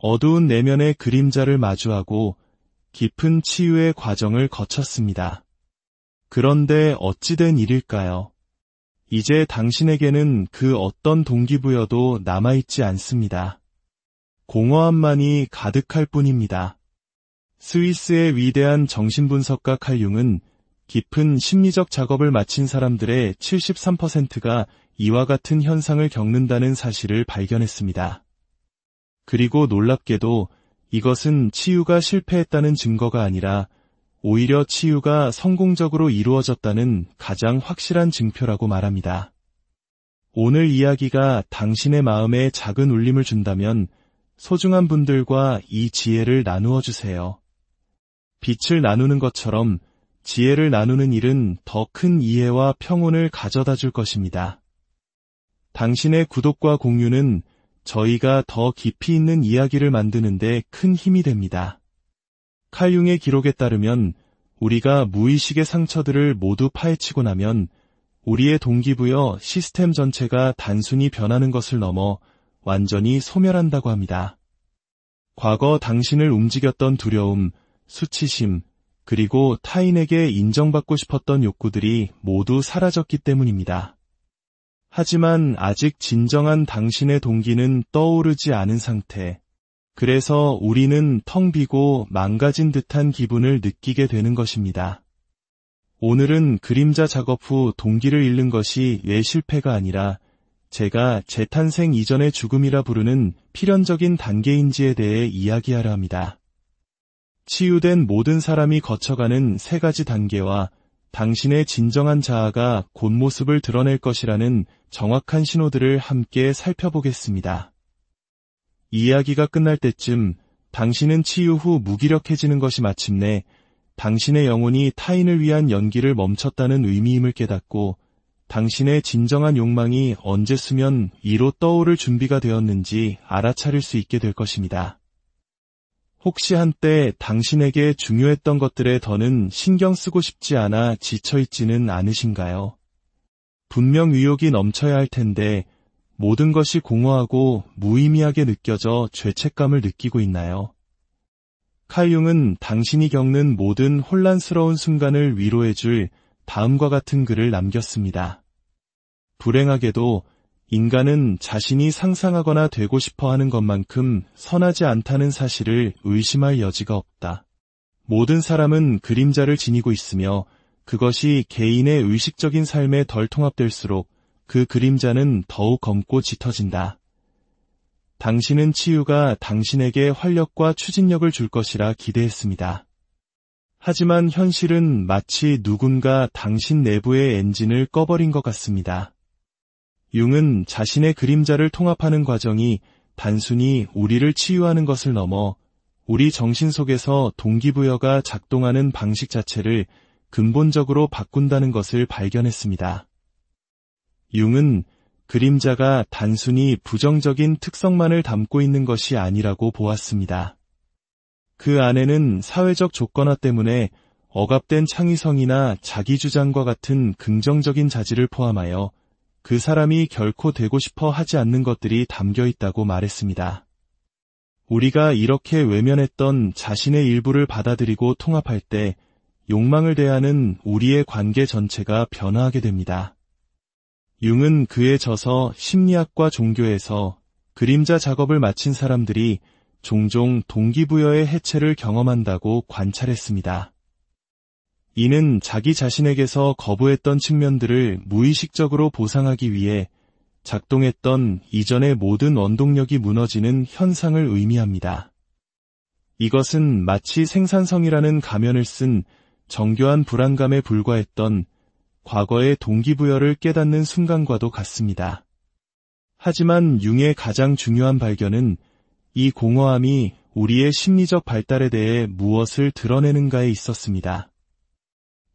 어두운 내면의 그림자를 마주하고 깊은 치유의 과정을 거쳤습니다. 그런데 어찌된 일일까요? 이제 당신에게는 그 어떤 동기부여도 남아있지 않습니다. 공허함만이 가득할 뿐입니다. 스위스의 위대한 정신분석가 칼 융은 깊은 심리적 작업을 마친 사람들의 73%가 이와 같은 현상을 겪는다는 사실을 발견했습니다. 그리고 놀랍게도 이것은 치유가 실패했다는 증거가 아니라 오히려 치유가 성공적으로 이루어졌다는 가장 확실한 증표라고 말합니다. 오늘 이야기가 당신의 마음에 작은 울림을 준다면 소중한 분들과 이 지혜를 나누어 주세요. 빛을 나누는 것처럼 지혜를 나누는 일은 더 큰 이해와 평온을 가져다 줄 것입니다. 당신의 구독과 공유는 저희가 더 깊이 있는 이야기를 만드는데 큰 힘이 됩니다. 칼 융의 기록에 따르면 우리가 무의식의 상처들을 모두 파헤치고 나면 우리의 동기부여 시스템 전체가 단순히 변하는 것을 넘어 완전히 소멸한다고 합니다. 과거 당신을 움직였던 두려움, 수치심, 그리고 타인에게 인정받고 싶었던 욕구들이 모두 사라졌기 때문입니다. 하지만 아직 진정한 당신의 동기는 떠오르지 않은 상태. 그래서 우리는 텅 비고 망가진 듯한 기분을 느끼게 되는 것입니다. 오늘은 그림자 작업 후 동기를 잃는 것이 왜 실패가 아니라 제가 재탄생 이전의 죽음이라 부르는 필연적인 단계인지에 대해 이야기하려 합니다. 치유된 모든 사람이 거쳐가는 3가지 단계와 당신의 진정한 자아가 곧 모습을 드러낼 것이라는 정확한 신호들을 함께 살펴보겠습니다. 이야기가 끝날 때쯤 당신은 치유 후 무기력해지는 것이 마침내 당신의 영혼이 타인을 위한 연기를 멈췄다는 의미임을 깨닫고 당신의 진정한 욕망이 언제 수면 위로 떠오를 준비가 되었는지 알아차릴 수 있게 될 것입니다. 혹시 한때 당신에게 중요했던 것들에 더는 신경 쓰고 싶지 않아 지쳐있지는 않으신가요? 분명 의욕이 넘쳐야 할 텐데 모든 것이 공허하고 무의미하게 느껴져 죄책감을 느끼고 있나요? 칼 융은 당신이 겪는 모든 혼란스러운 순간을 위로해줄 다음과 같은 글을 남겼습니다. 불행하게도 인간은 자신이 상상하거나 되고 싶어 하는 것만큼 선하지 않다는 사실을 의심할 여지가 없다. 모든 사람은 그림자를 지니고 있으며 그것이 개인의 의식적인 삶에 덜 통합될수록 그 그림자는 더욱 검고 짙어진다. 당신은 치유가 당신에게 활력과 추진력을 줄 것이라 기대했습니다. 하지만 현실은 마치 누군가 당신 내부의 엔진을 꺼버린 것 같습니다. 융은 자신의 그림자를 통합하는 과정이 단순히 우리를 치유하는 것을 넘어 우리 정신 속에서 동기부여가 작동하는 방식 자체를 근본적으로 바꾼다는 것을 발견했습니다. 융은 그림자가 단순히 부정적인 특성만을 담고 있는 것이 아니라고 보았습니다. 그 안에는 사회적 조건화 때문에 억압된 창의성이나 자기주장과 같은 긍정적인 자질을 포함하여 그 사람이 결코 되고 싶어 하지 않는 것들이 담겨 있다고 말했습니다. 우리가 이렇게 외면했던 자신의 일부를 받아들이고 통합할 때 욕망을 대하는 우리의 관계 전체가 변화하게 됩니다. 융은 그에 져서 심리학과 종교에서 그림자 작업을 마친 사람들이 종종 동기부여의 해체를 경험한다고 관찰했습니다. 이는 자기 자신에게서 거부했던 측면들을 무의식적으로 보상하기 위해 작동했던 이전의 모든 원동력이 무너지는 현상을 의미합니다. 이것은 마치 생산성이라는 가면을 쓴 정교한 불안감에 불과했던 과거의 동기부여를 깨닫는 순간과도 같습니다. 하지만 융의 가장 중요한 발견은 이 공허함이 우리의 심리적 발달에 대해 무엇을 드러내는가에 있었습니다.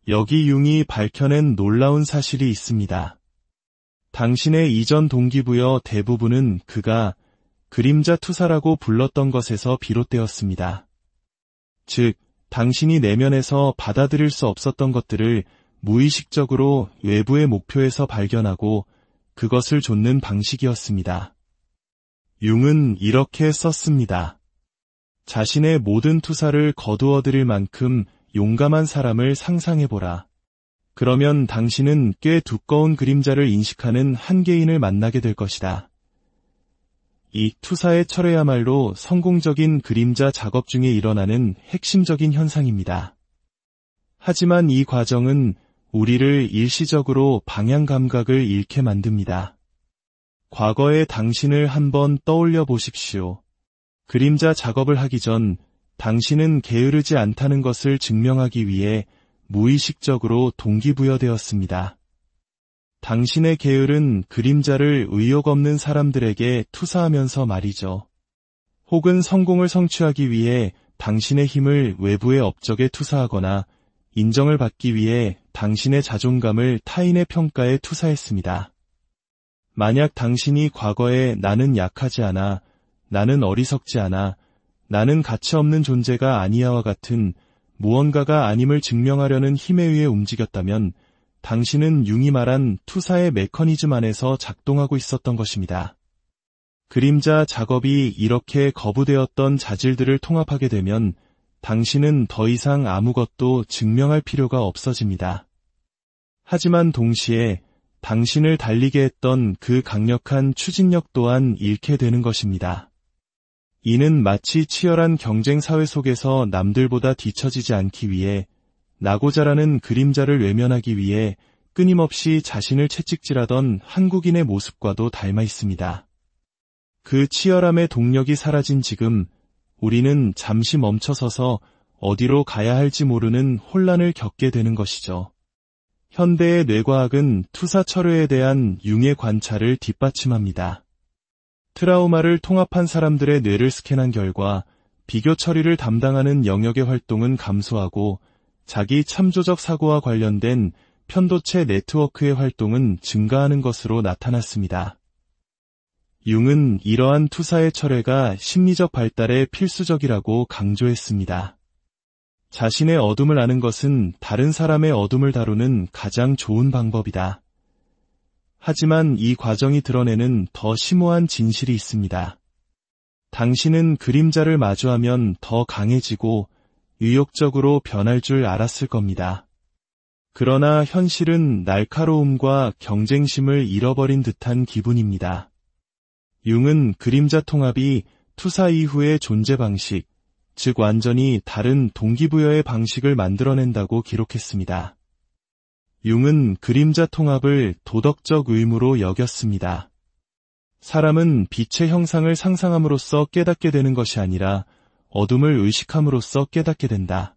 여기 융이 밝혀낸 놀라운 사실이 있습니다. 당신의 이전 동기부여 대부분은 그가 그림자 투사라고 불렀던 것에서 비롯되었습니다. 즉, 당신이 내면에서 받아들일 수 없었던 것들을 무의식적으로 외부의 목표에서 발견하고 그것을 좇는 방식이었습니다. 융은 이렇게 썼습니다. 자신의 모든 투사를 거두어들일 만큼 용감한 사람을 상상해보라. 그러면 당신은 꽤 두꺼운 그림자를 인식하는 한 개인을 만나게 될 것이다. 이 투사의 철회야말로 성공적인 그림자 작업 중에 일어나는 핵심적인 현상입니다. 하지만 이 과정은 우리를 일시적으로 방향 감각을 잃게 만듭니다. 과거의 당신을 한번 떠올려 보십시오. 그림자 작업을 하기 전 당신은 게으르지 않다는 것을 증명하기 위해 무의식적으로 동기부여되었습니다. 당신의 게으른 그림자를 의욕 없는 사람들에게 투사하면서 말이죠. 혹은 성공을 성취하기 위해 당신의 힘을 외부의 업적에 투사하거나 인정을 받기 위해 당신의 자존감을 타인의 평가에 투사했습니다. 만약 당신이 과거에 나는 약하지 않아, 나는 어리석지 않아, 나는 가치 없는 존재가 아니야와 같은 무언가가 아님을 증명하려는 힘에 의해 움직였다면 당신은 융이 말한 투사의 메커니즘 안에서 작동하고 있었던 것입니다. 그림자 작업이 이렇게 거부되었던 자질들을 통합하게 되면 당신은 더 이상 아무것도 증명할 필요가 없어집니다. 하지만 동시에 당신을 달리게 했던 그 강력한 추진력 또한 잃게 되는 것입니다. 이는 마치 치열한 경쟁 사회 속에서 남들보다 뒤처지지 않기 위해 나고자라는 그림자를 외면하기 위해 끊임없이 자신을 채찍질하던 한국인의 모습과도 닮아 있습니다. 그 치열함의 동력이 사라진 지금 우리는 잠시 멈춰서서 어디로 가야 할지 모르는 혼란을 겪게 되는 것이죠. 현대의 뇌과학은 투사 철회에 대한 융의 관찰을 뒷받침합니다. 트라우마를 통합한 사람들의 뇌를 스캔한 결과 비교 처리를 담당하는 영역의 활동은 감소하고 자기 참조적 사고와 관련된 편도체 네트워크의 활동은 증가하는 것으로 나타났습니다. 융은 이러한 투사의 철회가 심리적 발달에 필수적이라고 강조했습니다. 자신의 어둠을 아는 것은 다른 사람의 어둠을 다루는 가장 좋은 방법이다. 하지만 이 과정이 드러내는 더 심오한 진실이 있습니다. 당신은 그림자를 마주하면 더 강해지고 유욕적으로 변할 줄 알았을 겁니다. 그러나 현실은 날카로움과 경쟁심을 잃어버린 듯한 기분입니다. 융은 그림자 통합이 투사 이후의 존재 방식, 즉 완전히 다른 동기부여의 방식을 만들어낸다고 기록했습니다. 융은 그림자 통합을 도덕적 의무로 여겼습니다. 사람은 빛의 형상을 상상함으로써 깨닫게 되는 것이 아니라 어둠을 의식함으로써 깨닫게 된다.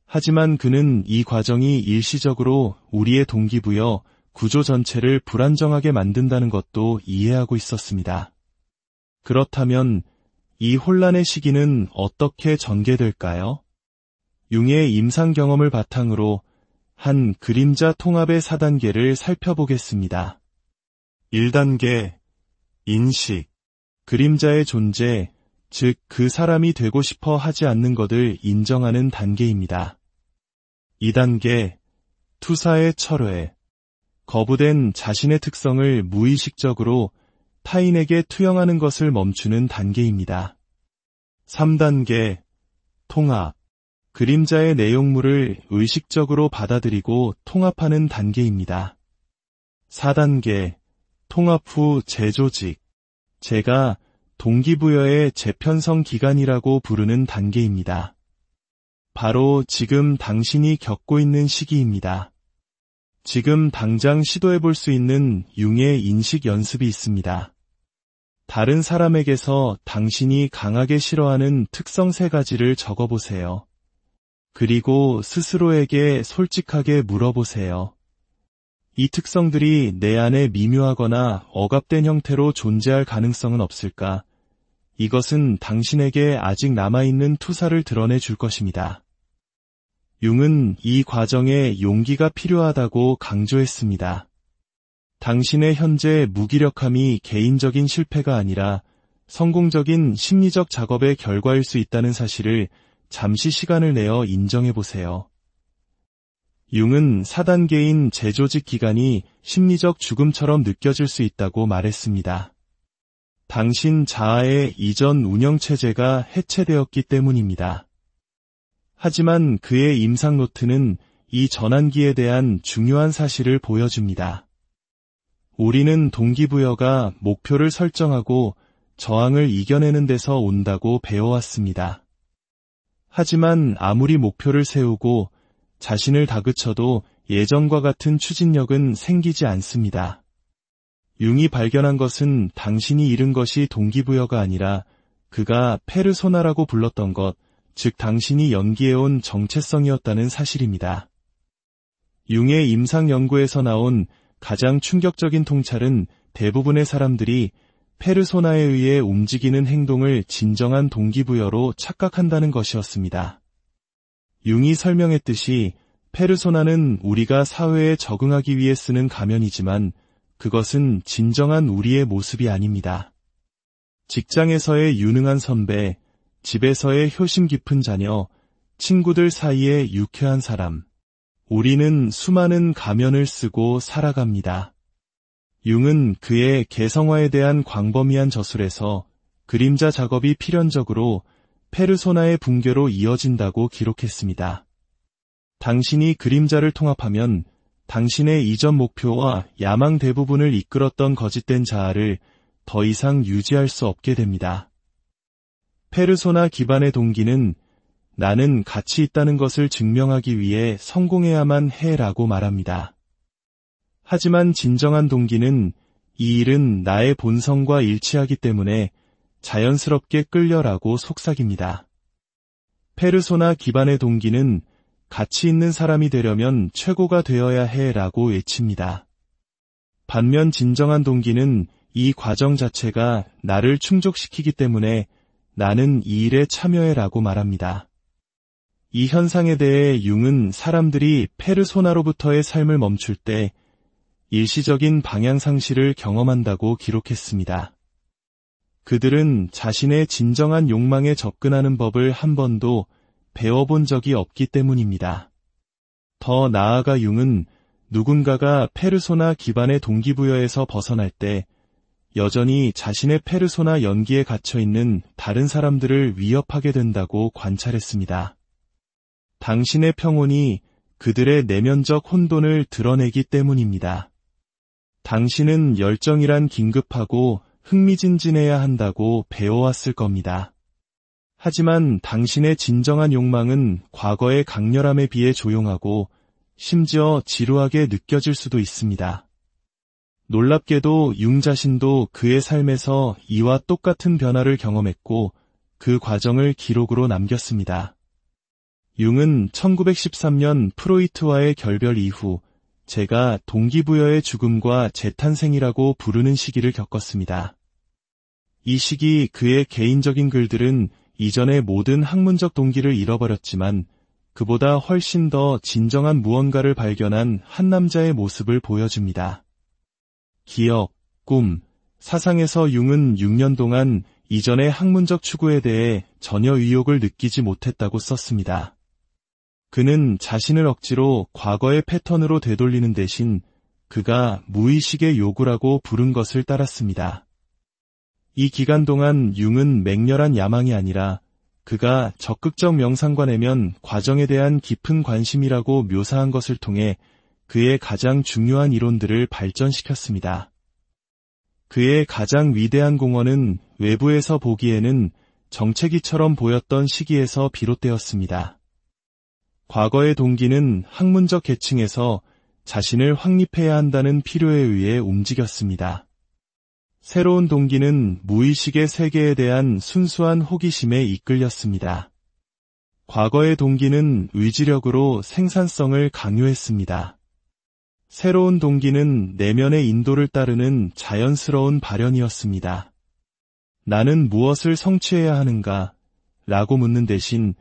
하지만 그는 이 과정이 일시적으로 우리의 동기부여, 구조 전체를 불안정하게 만든다는 것도 이해하고 있었습니다. 그렇다면 이 혼란의 시기는 어떻게 전개될까요? 융의 임상 경험을 바탕으로 한 그림자 통합의 4단계를 살펴보겠습니다. 1단계, 인식. 그림자의 존재, 즉 그 사람이 되고 싶어 하지 않는 것을 인정하는 단계입니다. 2단계, 투사의 철회. 거부된 자신의 특성을 무의식적으로 타인에게 투영하는 것을 멈추는 단계입니다. 3단계, 통합. 그림자의 내용물을 의식적으로 받아들이고 통합하는 단계입니다. 4단계, 통합 후 재조직. 제가 동기부여의 재편성 기간이라고 부르는 단계입니다. 바로 지금 당신이 겪고 있는 시기입니다. 지금 당장 시도해볼 수 있는 융의 인식 연습이 있습니다. 다른 사람에게서 당신이 강하게 싫어하는 특성 3가지를 적어보세요. 그리고 스스로에게 솔직하게 물어보세요. 이 특성들이 내 안에 미묘하거나 억압된 형태로 존재할 가능성은 없을까? 이것은 당신에게 아직 남아있는 투사를 드러내 줄 것입니다. 융은 이 과정에 용기가 필요하다고 강조했습니다. 당신의 현재 무기력함이 개인적인 실패가 아니라 성공적인 심리적 작업의 결과일 수 있다는 사실을 잠시 시간을 내어 인정해보세요. 융은 4단계인 재조직 기간이 심리적 죽음처럼 느껴질 수 있다고 말했습니다. 당신 자아의 이전 운영체제가 해체되었기 때문입니다. 하지만 그의 임상 노트는 이 전환기에 대한 중요한 사실을 보여줍니다. 우리는 동기부여가 목표를 설정하고 저항을 이겨내는 데서 온다고 배워왔습니다. 하지만 아무리 목표를 세우고 자신을 다그쳐도 예전과 같은 추진력은 생기지 않습니다. 융이 발견한 것은 당신이 잃은 것이 동기부여가 아니라 그가 페르소나라고 불렀던 것, 즉 당신이 연기해온 정체성이었다는 사실입니다. 융의 임상 연구에서 나온 가장 충격적인 통찰은 대부분의 사람들이 페르소나에 의해 움직이는 행동을 진정한 동기부여로 착각한다는 것이었습니다. 융이 설명했듯이 페르소나는 우리가 사회에 적응하기 위해 쓰는 가면이지만 그것은 진정한 우리의 모습이 아닙니다. 직장에서의 유능한 선배, 집에서의 효심 깊은 자녀, 친구들 사이의 유쾌한 사람. 우리는 수많은 가면을 쓰고 살아갑니다. 융은 그의 개성화에 대한 광범위한 저술에서 그림자 작업이 필연적으로 페르소나의 붕괴로 이어진다고 기록했습니다. 당신이 그림자를 통합하면 당신의 이전 목표와 야망 대부분을 이끌었던 거짓된 자아를 더 이상 유지할 수 없게 됩니다. 페르소나 기반의 동기는 나는 가치 있다는 것을 증명하기 위해 성공해야만 해라고 말합니다. 하지만 진정한 동기는 이 일은 나의 본성과 일치하기 때문에 자연스럽게 끌려라고 속삭입니다. 페르소나 기반의 동기는 가치 있는 사람이 되려면 최고가 되어야 해라고 외칩니다. 반면 진정한 동기는 이 과정 자체가 나를 충족시키기 때문에 나는 이 일에 참여해라고 말합니다. 이 현상에 대해 융은 사람들이 페르소나로부터의 삶을 멈출 때 일시적인 방향 상실을 경험한다고 기록했습니다. 그들은 자신의 진정한 욕망에 접근하는 법을 한 번도 배워본 적이 없기 때문입니다. 더 나아가 융은 누군가가 페르소나 기반의 동기부여에서 벗어날 때 여전히 자신의 페르소나 연기에 갇혀있는 다른 사람들을 위협하게 된다고 관찰했습니다. 당신의 평온이 그들의 내면적 혼돈을 드러내기 때문입니다. 당신은 열정이란 긴급하고 흥미진진해야 한다고 배워왔을 겁니다. 하지만 당신의 진정한 욕망은 과거의 강렬함에 비해 조용하고 심지어 지루하게 느껴질 수도 있습니다. 놀랍게도 융 자신도 그의 삶에서 이와 똑같은 변화를 경험했고 그 과정을 기록으로 남겼습니다. 융은 1913년 프로이트와의 결별 이후 제가 동기부여의 죽음과 재탄생이라고 부르는 시기를 겪었습니다. 이 시기 그의 개인적인 글들은 이전의 모든 학문적 동기를 잃어버렸지만 그보다 훨씬 더 진정한 무언가를 발견한 한 남자의 모습을 보여줍니다. 기억, 꿈, 사상에서 융은 6년 동안 이전의 학문적 추구에 대해 전혀 의욕을 느끼지 못했다고 썼습니다. 그는 자신을 억지로 과거의 패턴으로 되돌리는 대신 그가 무의식의 요구라고 부른 것을 따랐습니다. 이 기간 동안 융은 맹렬한 야망이 아니라 그가 적극적 명상과 내면 과정에 대한 깊은 관심이라고 묘사한 것을 통해 그의 가장 중요한 이론들을 발전시켰습니다. 그의 가장 위대한 공헌은 외부에서 보기에는 정체기처럼 보였던 시기에서 비롯되었습니다. 과거의 동기는 학문적 계층에서 자신을 확립해야 한다는 필요에 의해 움직였습니다. 새로운 동기는 무의식의 세계에 대한 순수한 호기심에 이끌렸습니다. 과거의 동기는 의지력으로 생산성을 강요했습니다. 새로운 동기는 내면의 인도를 따르는 자연스러운 발현이었습니다. 나는 무엇을 성취해야 하는가? 라고 묻는 대신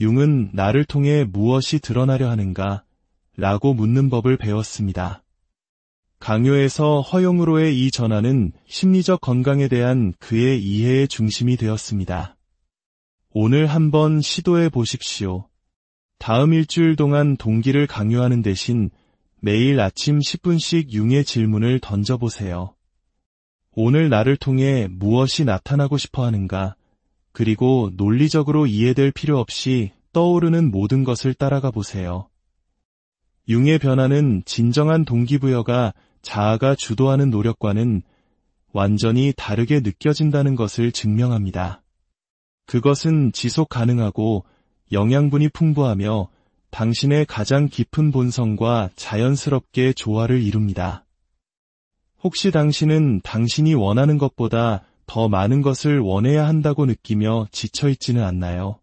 융은 나를 통해 무엇이 드러나려 하는가? 라고 묻는 법을 배웠습니다. 강요에서 허용으로의 이 전환은 심리적 건강에 대한 그의 이해의 중심이 되었습니다. 오늘 한번 시도해 보십시오. 다음 일주일 동안 동기를 강요하는 대신 매일 아침 10분씩 융의 질문을 던져보세요. 오늘 나를 통해 무엇이 나타나고 싶어 하는가, 그리고 논리적으로 이해될 필요 없이 떠오르는 모든 것을 따라가 보세요. 융의 변화는 진정한 동기부여가 자아가 주도하는 노력과는 완전히 다르게 느껴진다는 것을 증명합니다. 그것은 지속 가능하고 영양분이 풍부하며 당신의 가장 깊은 본성과 자연스럽게 조화를 이룹니다. 혹시 당신은 당신이 원하는 것보다 더 많은 것을 원해야 한다고 느끼며 지쳐있지는 않나요?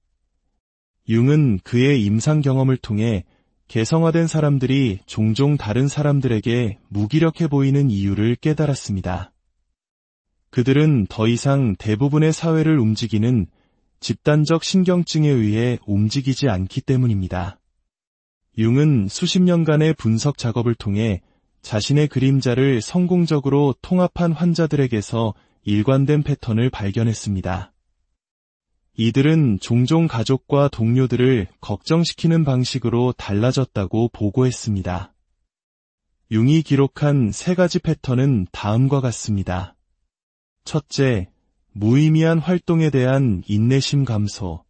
융은 그의 임상 경험을 통해 개성화된 사람들이 종종 다른 사람들에게 무기력해 보이는 이유를 깨달았습니다. 그들은 더 이상 대부분의 사회를 움직이는 집단적 신경증에 의해 움직이지 않기 때문입니다. 융은 수십 년간의 분석 작업을 통해 자신의 그림자를 성공적으로 통합한 환자들에게서 일관된 패턴을 발견했습니다. 이들은 종종 가족과 동료들을 걱정시키는 방식으로 달라졌다고 보고했습니다. 융이 기록한 3가지 패턴은 다음과 같습니다. 첫째, 무의미한 활동에 대한 인내심 감소.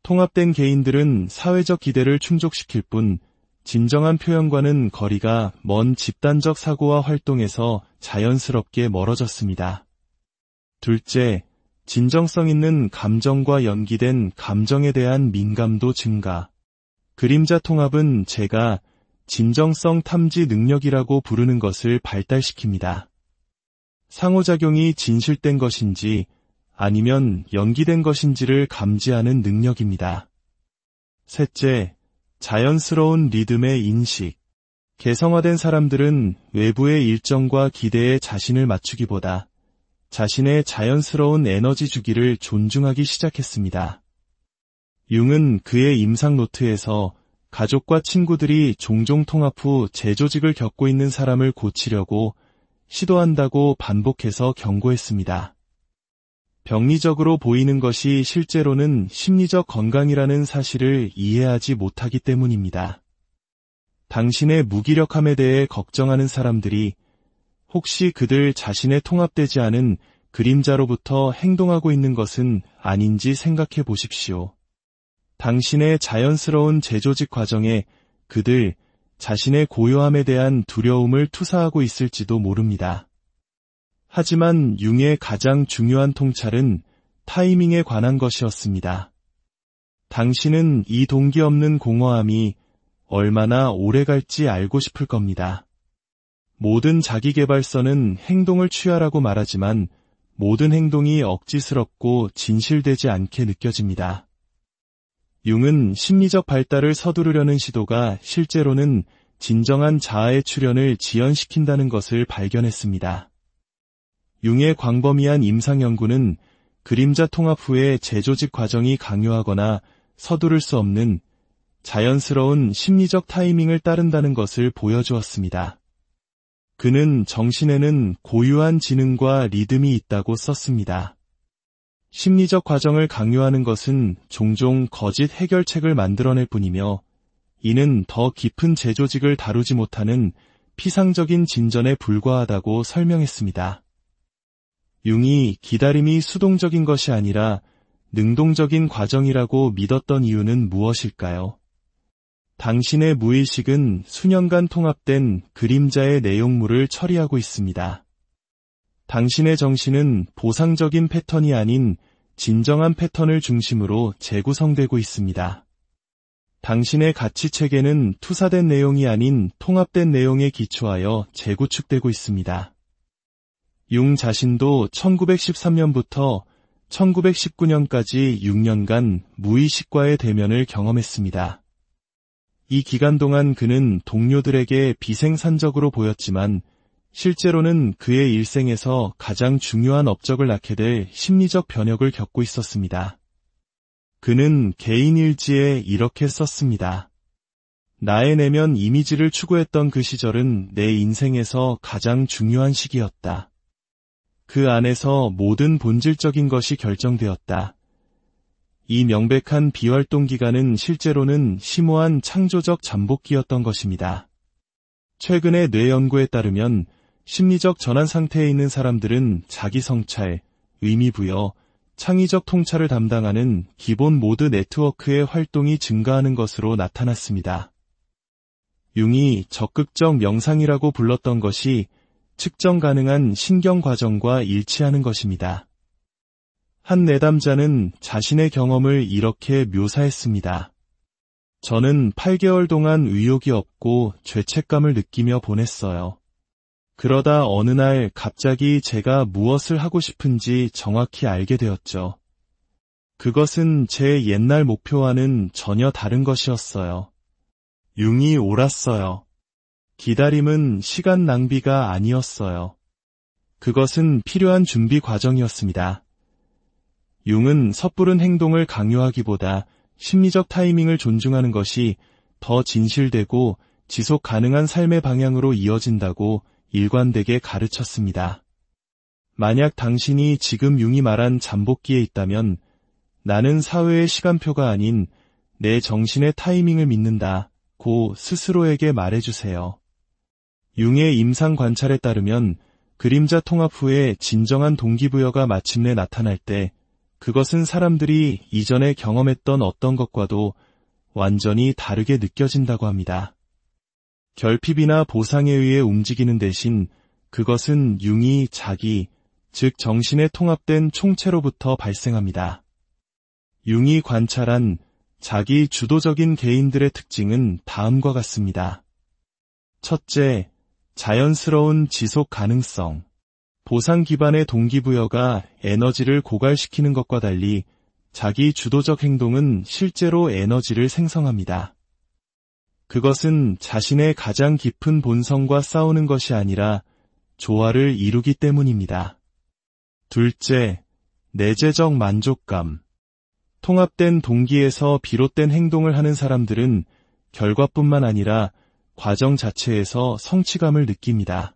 통합된 개인들은 사회적 기대를 충족시킬 뿐 진정한 표현과는 거리가 먼 집단적 사고와 활동에서 자연스럽게 멀어졌습니다. 둘째, 진정성 있는 감정과 연기된 감정에 대한 민감도 증가. 그림자 통합은 제가 진정성 탐지 능력이라고 부르는 것을 발달시킵니다. 상호작용이 진실된 것인지 아니면 연기된 것인지를 감지하는 능력입니다. 셋째, 자연스러운 리듬의 인식. 개성화된 사람들은 외부의 일정과 기대에 자신을 맞추기보다 자신의 자연스러운 에너지 주기를 존중하기 시작했습니다. 융은 그의 임상 노트에서 가족과 친구들이 종종 통합 후 재조직을 겪고 있는 사람을 고치려고 시도한다고 반복해서 경고했습니다. 병리적으로 보이는 것이 실제로는 심리적 건강이라는 사실을 이해하지 못하기 때문입니다. 당신의 무기력함에 대해 걱정하는 사람들이 혹시 그들 자신의 통합되지 않은 그림자로부터 행동하고 있는 것은 아닌지 생각해 보십시오. 당신의 자연스러운 재조직 과정에 그들 자신의 고요함에 대한 두려움을 투사하고 있을지도 모릅니다. 하지만 융의 가장 중요한 통찰은 타이밍에 관한 것이었습니다. 당신은 이 동기 없는 공허함이 얼마나 오래 갈지 알고 싶을 겁니다. 모든 자기계발서는 행동을 취하라고 말하지만 모든 행동이 억지스럽고 진실되지 않게 느껴집니다. 융은 심리적 발달을 서두르려는 시도가 실제로는 진정한 자아의 출현을 지연시킨다는 것을 발견했습니다. 융의 광범위한 임상 연구는 그림자 통합 후의 재조직 과정이 강요하거나 서두를 수 없는 자연스러운 심리적 타이밍을 따른다는 것을 보여주었습니다. 그는 정신에는 고유한 지능과 리듬이 있다고 썼습니다. 심리적 과정을 강요하는 것은 종종 거짓 해결책을 만들어낼 뿐이며 이는 더 깊은 재조직을 다루지 못하는 피상적인 진전에 불과하다고 설명했습니다. 융이 기다림이 수동적인 것이 아니라 능동적인 과정이라고 믿었던 이유는 무엇일까요? 당신의 무의식은 수년간 통합된 그림자의 내용물을 처리하고 있습니다. 당신의 정신은 보상적인 패턴이 아닌 진정한 패턴을 중심으로 재구성되고 있습니다. 당신의 가치체계는 투사된 내용이 아닌 통합된 내용에 기초하여 재구축되고 있습니다. 융 자신도 1913년부터 1919년까지 6년간 무의식과의 대면을 경험했습니다. 이 기간 동안 그는 동료들에게 비생산적으로 보였지만 실제로는 그의 일생에서 가장 중요한 업적을 낳게 될 심리적 변혁을 겪고 있었습니다. 그는 개인 일지에 이렇게 썼습니다. 나의 내면 이미지를 추구했던 그 시절은 내 인생에서 가장 중요한 시기였다. 그 안에서 모든 본질적인 것이 결정되었다. 이 명백한 비활동 기간은 실제로는 심오한 창조적 잠복기였던 것입니다. 최근의 뇌 연구에 따르면 심리적 전환 상태에 있는 사람들은 자기 성찰, 의미부여, 창의적 통찰을 담당하는 기본 모드 네트워크의 활동이 증가하는 것으로 나타났습니다. 융이 적극적 명상이라고 불렀던 것이 측정 가능한 신경 과정과 일치하는 것입니다. 한 내담자는 자신의 경험을 이렇게 묘사했습니다. 저는 8개월 동안 의욕이 없고 죄책감을 느끼며 보냈어요. 그러다 어느 날 갑자기 제가 무엇을 하고 싶은지 정확히 알게 되었죠. 그것은 제 옛날 목표와는 전혀 다른 것이었어요. 융이 옳았어요. 기다림은 시간 낭비가 아니었어요. 그것은 필요한 준비 과정이었습니다. 융은 섣부른 행동을 강요하기보다 심리적 타이밍을 존중하는 것이 더 진실되고 지속 가능한 삶의 방향으로 이어진다고 일관되게 가르쳤습니다. 만약 당신이 지금 융이 말한 잠복기에 있다면 나는 사회의 시간표가 아닌 내 정신의 타이밍을 믿는다고 스스로에게 말해주세요. 융의 임상 관찰에 따르면 그림자 통합 후에 진정한 동기부여가 마침내 나타날 때 그것은 사람들이 이전에 경험했던 어떤 것과도 완전히 다르게 느껴진다고 합니다. 결핍이나 보상에 의해 움직이는 대신 그것은 융이 자기, 즉 정신에 통합된 총체로부터 발생합니다. 융이 관찰한 자기 주도적인 개인들의 특징은 다음과 같습니다. 첫째, 자연스러운 지속 가능성. 보상 기반의 동기부여가 에너지를 고갈시키는 것과 달리 자기 주도적 행동은 실제로 에너지를 생성합니다. 그것은 자신의 가장 깊은 본성과 싸우는 것이 아니라 조화를 이루기 때문입니다. 둘째, 내재적 만족감. 통합된 동기에서 비롯된 행동을 하는 사람들은 결과뿐만 아니라 과정 자체에서 성취감을 느낍니다.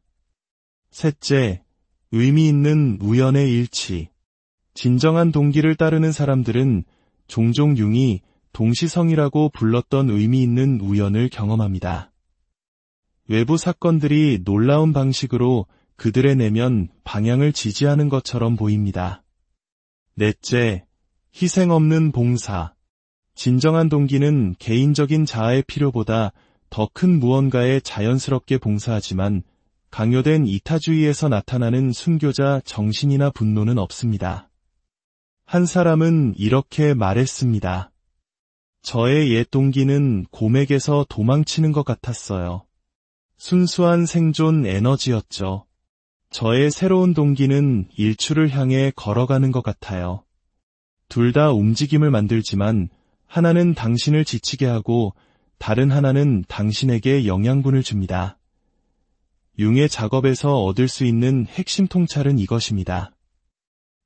셋째, 의미 있는 우연의 일치. 진정한 동기를 따르는 사람들은 종종 융이 동시성이라고 불렀던 의미 있는 우연을 경험합니다. 외부 사건들이 놀라운 방식으로 그들의 내면 방향을 지지하는 것처럼 보입니다. 넷째, 희생 없는 봉사. 진정한 동기는 개인적인 자아의 필요보다 더 큰 무언가에 자연스럽게 봉사하지만 강요된 이타주의에서 나타나는 순교자 정신이나 분노는 없습니다. 한 사람은 이렇게 말했습니다. 저의 옛 동기는 곰에게서 도망치는 것 같았어요. 순수한 생존 에너지였죠. 저의 새로운 동기는 일출을 향해 걸어가는 것 같아요. 둘 다 움직임을 만들지만 하나는 당신을 지치게 하고 다른 하나는 당신에게 영양분을 줍니다. 융의 작업에서 얻을 수 있는 핵심 통찰은 이것입니다.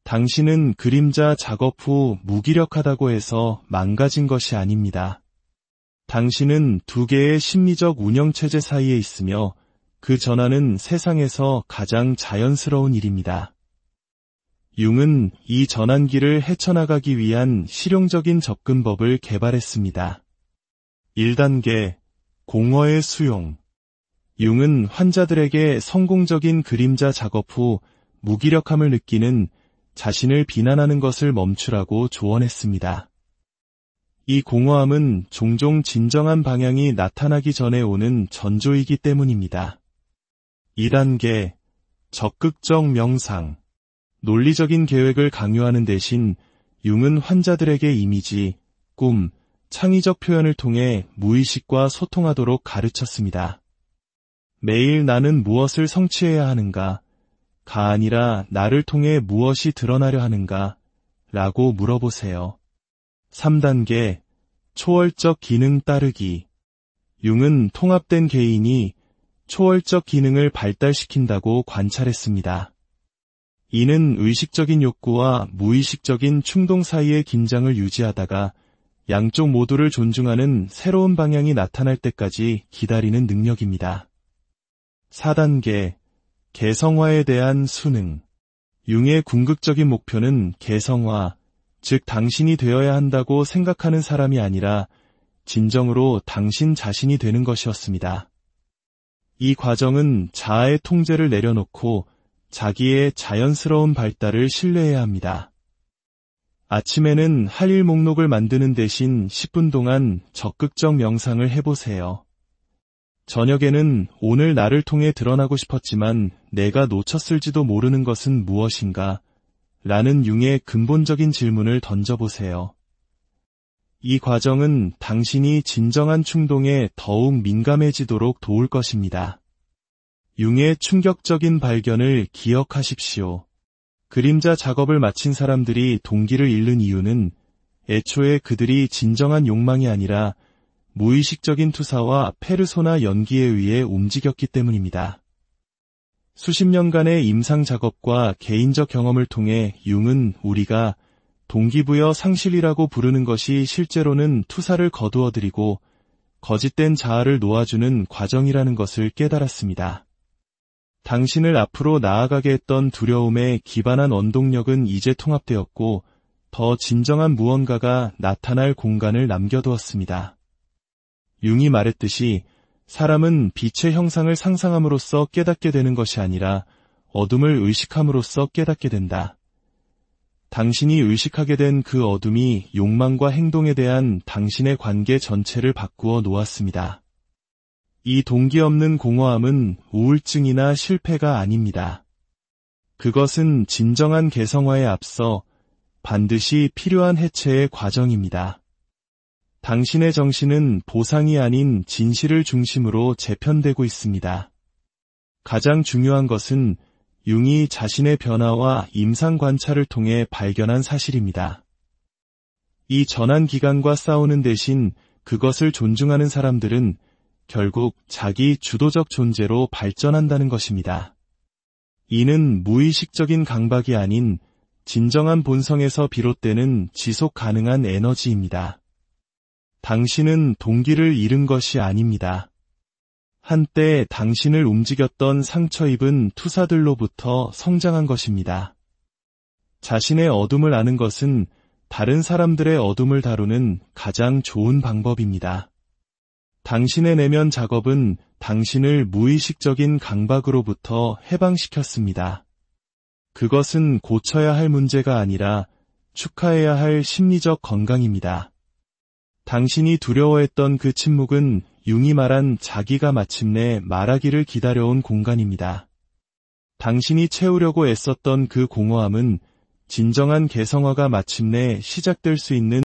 당신은 그림자 작업 후 무기력하다고 해서 망가진 것이 아닙니다. 당신은 두 개의 심리적 운영체제 사이에 있으며 그 전환은 세상에서 가장 자연스러운 일입니다. 융은 이 전환기를 헤쳐나가기 위한 실용적인 접근법을 개발했습니다. 1단계, 공허의 수용. 융은 환자들에게 성공적인 그림자 작업 후 무기력함을 느끼는 자신을 비난하는 것을 멈추라고 조언했습니다. 이 공허함은 종종 진정한 방향이 나타나기 전에 오는 전조이기 때문입니다. 2단계, 적극적 명상. 논리적인 계획을 강요하는 대신 융은 환자들에게 이미지, 꿈, 창의적 표현을 통해 무의식과 소통하도록 가르쳤습니다. 매일 나는 무엇을 성취해야 하는가? 가 아니라 나를 통해 무엇이 드러나려 하는가? 라고 물어보세요. 3단계, 초월적 기능 따르기. 융은 통합된 개인이 초월적 기능을 발달시킨다고 관찰했습니다. 이는 의식적인 욕구와 무의식적인 충동 사이의 긴장을 유지하다가 양쪽 모두를 존중하는 새로운 방향이 나타날 때까지 기다리는 능력입니다. 4단계, 개성화에 대한 수능. 융의 궁극적인 목표는 개성화, 즉 당신이 되어야 한다고 생각하는 사람이 아니라 진정으로 당신 자신이 되는 것이었습니다. 이 과정은 자아의 통제를 내려놓고 자기의 자연스러운 발달을 신뢰해야 합니다. 아침에는 할 일 목록을 만드는 대신 10분 동안 적극적 명상을 해보세요. 저녁에는 오늘 나를 통해 드러나고 싶었지만 내가 놓쳤을지도 모르는 것은 무엇인가? 라는 융의 근본적인 질문을 던져보세요. 이 과정은 당신이 진정한 충동에 더욱 민감해지도록 도울 것입니다. 융의 충격적인 발견을 기억하십시오. 그림자 작업을 마친 사람들이 동기를 잃는 이유는 애초에 그들이 진정한 욕망이 아니라 무의식적인 투사와 페르소나 연기에 의해 움직였기 때문입니다. 수십 년간의 임상 작업과 개인적 경험을 통해 융은 우리가 동기부여 상실이라고 부르는 것이 실제로는 투사를 거두어들이고 거짓된 자아를 놓아주는 과정이라는 것을 깨달았습니다. 당신을 앞으로 나아가게 했던 두려움에 기반한 원동력은 이제 통합되었고 더 진정한 무언가가 나타날 공간을 남겨두었습니다. 융이 말했듯이 사람은 빛의 형상을 상상함으로써 깨닫게 되는 것이 아니라 어둠을 의식함으로써 깨닫게 된다. 당신이 의식하게 된 그 어둠이 욕망과 행동에 대한 당신의 관계 전체를 바꾸어 놓았습니다. 이 동기 없는 공허함은 우울증이나 실패가 아닙니다. 그것은 진정한 개성화에 앞서 반드시 필요한 해체의 과정입니다. 당신의 정신은 보상이 아닌 진실을 중심으로 재편되고 있습니다. 가장 중요한 것은 융이 자신의 변화와 임상 관찰을 통해 발견한 사실입니다. 이 전환 기간과 싸우는 대신 그것을 존중하는 사람들은 결국 자기 주도적 존재로 발전한다는 것입니다. 이는 무의식적인 강박이 아닌 진정한 본성에서 비롯되는 지속 가능한 에너지입니다. 당신은 동기를 잃은 것이 아닙니다. 한때 당신을 움직였던 상처 입은 투사들로부터 성장한 것입니다. 자신의 어둠을 아는 것은 다른 사람들의 어둠을 다루는 가장 좋은 방법입니다. 당신의 내면 작업은 당신을 무의식적인 강박으로부터 해방시켰습니다. 그것은 고쳐야 할 문제가 아니라 축하해야 할 심리적 건강입니다. 당신이 두려워했던 그 침묵은 융이 말한 자기가 마침내 말하기를 기다려온 공간입니다. 당신이 채우려고 애썼던 그 공허함은 진정한 개성화가 마침내 시작될 수 있는